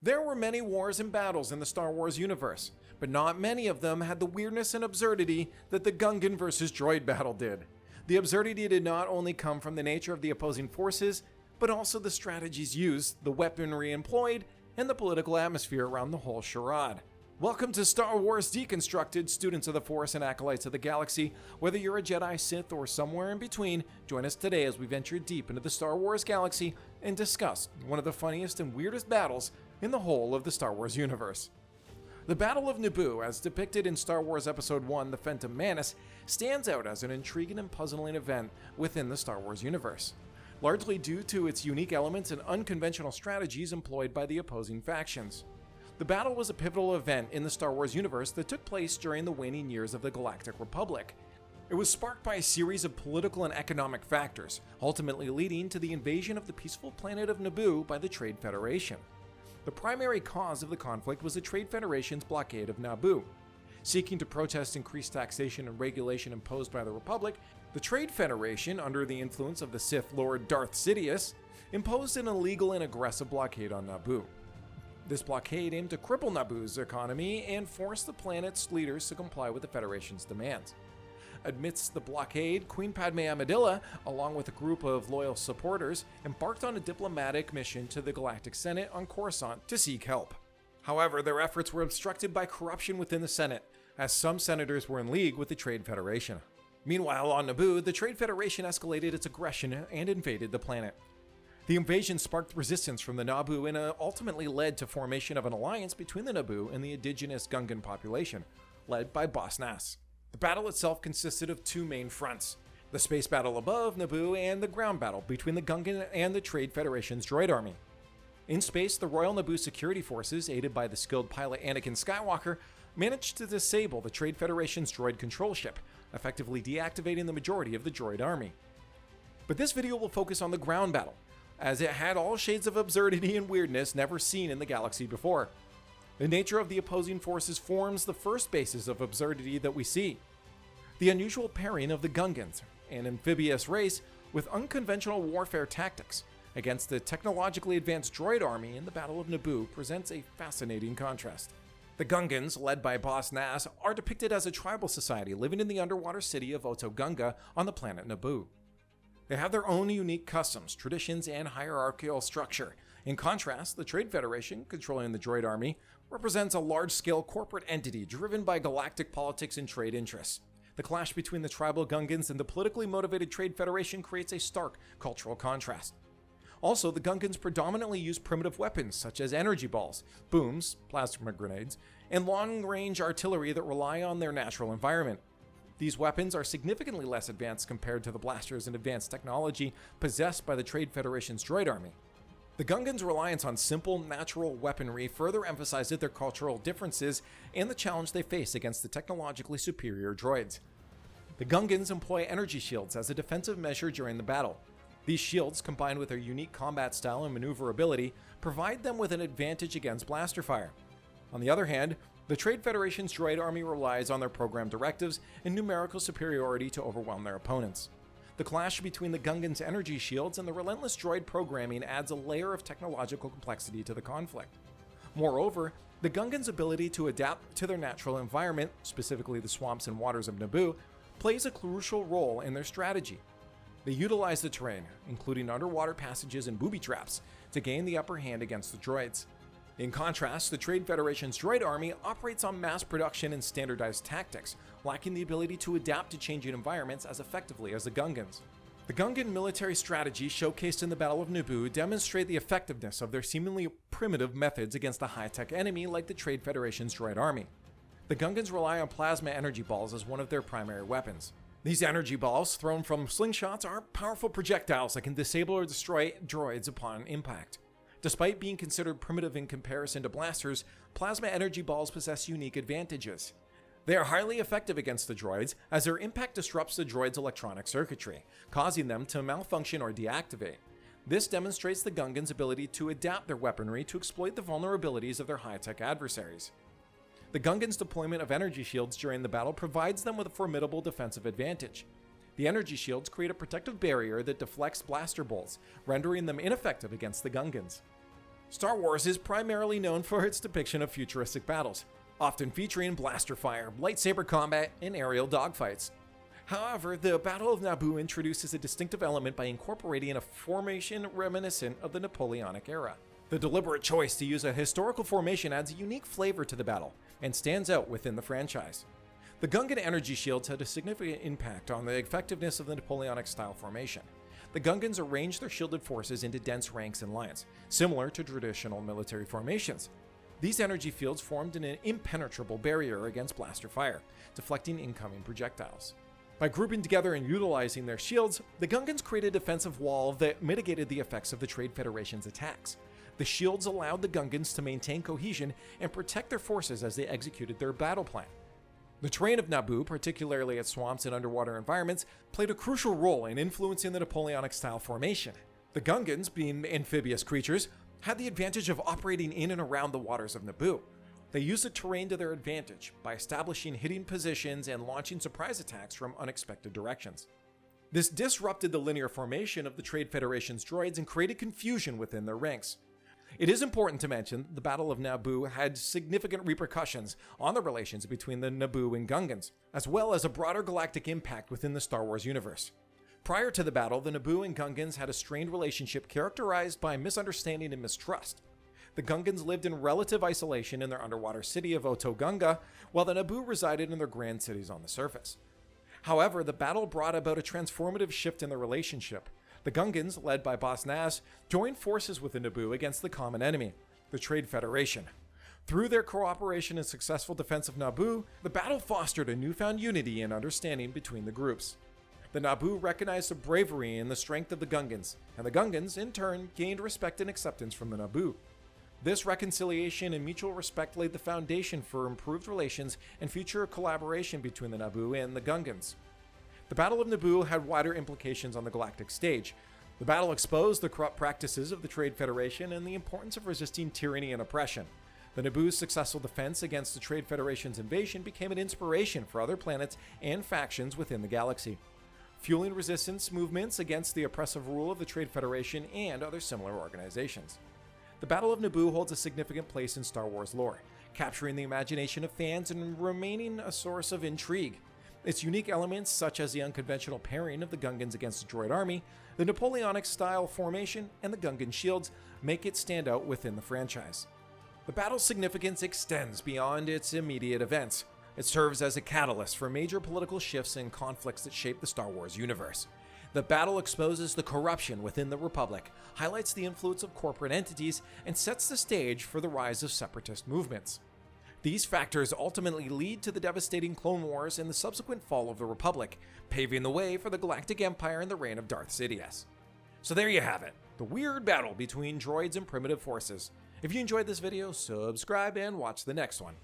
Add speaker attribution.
Speaker 1: There were many wars and battles in the Star Wars universe, but not many of them had the weirdness and absurdity that the Gungan vs. Droid battle did. The absurdity did not only come from the nature of the opposing forces, but also the strategies used, the weaponry employed, and the political atmosphere around the whole charade. Welcome to Star Wars Deconstructed, students of the Force and acolytes of the galaxy. Whether you're a Jedi, Sith, or somewhere in between, join us today as we venture deep into the Star Wars galaxy and discuss one of the funniest and weirdest battles in the whole of the Star Wars universe. The Battle of Naboo, as depicted in Star Wars Episode 1, The Phantom Menace, stands out as an intriguing and puzzling event within the Star Wars universe, largely due to its unique elements and unconventional strategies employed by the opposing factions. The battle was a pivotal event in the Star Wars universe that took place during the waning years of the Galactic Republic. It was sparked by a series of political and economic factors, ultimately leading to the invasion of the peaceful planet of Naboo by the Trade Federation. The primary cause of the conflict was the Trade Federation's blockade of Naboo. Seeking to protest increased taxation and regulation imposed by the Republic, the Trade Federation, under the influence of the Sith Lord Darth Sidious, imposed an illegal and aggressive blockade on Naboo. This blockade aimed to cripple Naboo's economy and force the planet's leaders to comply with the Federation's demands. Amidst the blockade, Queen Padme Amidala, along with a group of loyal supporters, embarked on a diplomatic mission to the Galactic Senate on Coruscant to seek help. However, their efforts were obstructed by corruption within the Senate, as some senators were in league with the Trade Federation. Meanwhile, on Naboo, the Trade Federation escalated its aggression and invaded the planet. The invasion sparked resistance from the Naboo and ultimately led to formation of an alliance between the Naboo and the indigenous Gungan population, led by Boss Nass. The battle itself consisted of two main fronts: the space battle above Naboo and the ground battle between the Gungan and the Trade Federation's droid army. In space, the Royal Naboo security forces, aided by the skilled pilot Anakin Skywalker, managed to disable the Trade Federation's droid control ship, effectively deactivating the majority of the droid army. But this video will focus on the ground battle, as it had all shades of absurdity and weirdness never seen in the galaxy before. The nature of the opposing forces forms the first basis of absurdity that we see. The unusual pairing of the Gungans, an amphibious race with unconventional warfare tactics, against the technologically advanced droid army in the Battle of Naboo presents a fascinating contrast. The Gungans, led by Boss Nass, are depicted as a tribal society living in the underwater city of Otoh Gunga on the planet Naboo. They have their own unique customs, traditions, and hierarchical structure. In contrast, the Trade Federation, controlling the droid army, represents a large-scale corporate entity driven by galactic politics and trade interests. The clash between the tribal Gungans and the politically motivated Trade Federation creates a stark cultural contrast. Also, the Gungans predominantly use primitive weapons such as energy balls, booms, plasma grenades, and long-range artillery that rely on their natural environment. These weapons are significantly less advanced compared to the blasters and advanced technology possessed by the Trade Federation's droid army. The Gungans' reliance on simple, natural weaponry further emphasizes their cultural differences and the challenge they face against the technologically superior droids. The Gungans employ energy shields as a defensive measure during the battle. These shields, combined with their unique combat style and maneuverability, provide them with an advantage against blaster fire. On the other hand, the Trade Federation's droid army relies on their program directives and numerical superiority to overwhelm their opponents. The clash between the Gungans' energy shields and the relentless droid programming adds a layer of technological complexity to the conflict. Moreover, the Gungans' ability to adapt to their natural environment, specifically the swamps and waters of Naboo, plays a crucial role in their strategy. They utilize the terrain, including underwater passages and booby traps, to gain the upper hand against the droids. In contrast, the Trade Federation's droid army operates on mass production and standardized tactics, lacking the ability to adapt to changing environments as effectively as the Gungans. The Gungan military strategies showcased in the Battle of Naboo demonstrate the effectiveness of their seemingly primitive methods against a high-tech enemy like the Trade Federation's droid army. The Gungans rely on plasma energy balls as one of their primary weapons. These energy balls, thrown from slingshots, are powerful projectiles that can disable or destroy droids upon impact. Despite being considered primitive in comparison to blasters, plasma energy balls possess unique advantages. They are highly effective against the droids, as their impact disrupts the droids' electronic circuitry, causing them to malfunction or deactivate. This demonstrates the Gungans' ability to adapt their weaponry to exploit the vulnerabilities of their high-tech adversaries. The Gungans' deployment of energy shields during the battle provides them with a formidable defensive advantage. The energy shields create a protective barrier that deflects blaster bolts, rendering them ineffective against the Gungans. Star Wars is primarily known for its depiction of futuristic battles, often featuring blaster fire, lightsaber combat, and aerial dogfights. However, the Battle of Naboo introduces a distinctive element by incorporating a formation reminiscent of the Napoleonic era. The deliberate choice to use a historical formation adds a unique flavor to the battle and stands out within the franchise. The Gungan energy shields had a significant impact on the effectiveness of the Napoleonic-style formation. The Gungans arranged their shielded forces into dense ranks and lines, similar to traditional military formations. These energy fields formed an impenetrable barrier against blaster fire, deflecting incoming projectiles. By grouping together and utilizing their shields, the Gungans created a defensive wall that mitigated the effects of the Trade Federation's attacks. The shields allowed the Gungans to maintain cohesion and protect their forces as they executed their battle plan. The terrain of Naboo, particularly its swamps and underwater environments, played a crucial role in influencing the Napoleonic-style formation. The Gungans, being amphibious creatures, had the advantage of operating in and around the waters of Naboo. They used the terrain to their advantage by establishing hidden positions and launching surprise attacks from unexpected directions. This disrupted the linear formation of the Trade Federation's droids and created confusion within their ranks. It is important to mention that the Battle of Naboo had significant repercussions on the relations between the Naboo and Gungans, as well as a broader galactic impact within the Star Wars universe. Prior to the battle, the Naboo and Gungans had a strained relationship characterized by misunderstanding and mistrust. The Gungans lived in relative isolation in their underwater city of Otoh, while the Naboo resided in their grand cities on the surface. However, the battle brought about a transformative shift in the relationship. The Gungans, led by Boss Nass, joined forces with the Naboo against the common enemy, the Trade Federation. Through their cooperation and successful defense of Naboo, the battle fostered a newfound unity and understanding between the groups. The Naboo recognized the bravery and the strength of the Gungans, and the Gungans, in turn, gained respect and acceptance from the Naboo. This reconciliation and mutual respect laid the foundation for improved relations and future collaboration between the Naboo and the Gungans. The Battle of Naboo had wider implications on the galactic stage. The battle exposed the corrupt practices of the Trade Federation and the importance of resisting tyranny and oppression. The Naboo's successful defense against the Trade Federation's invasion became an inspiration for other planets and factions within the galaxy, fueling resistance movements against the oppressive rule of the Trade Federation and other similar organizations. The Battle of Naboo holds a significant place in Star Wars lore, capturing the imagination of fans and remaining a source of intrigue. Its unique elements, such as the unconventional pairing of the Gungans against the droid army, the Napoleonic-style formation, and the Gungan shields, make it stand out within the franchise. The battle's significance extends beyond its immediate events. It serves as a catalyst for major political shifts and conflicts that shape the Star Wars universe. The battle exposes the corruption within the Republic, highlights the influence of corporate entities, and sets the stage for the rise of separatist movements. These factors ultimately lead to the devastating Clone Wars and the subsequent fall of the Republic, paving the way for the Galactic Empire and the reign of Darth Sidious. So there you have it, the weird battle between droids and primitive forces. If you enjoyed this video, subscribe and watch the next one.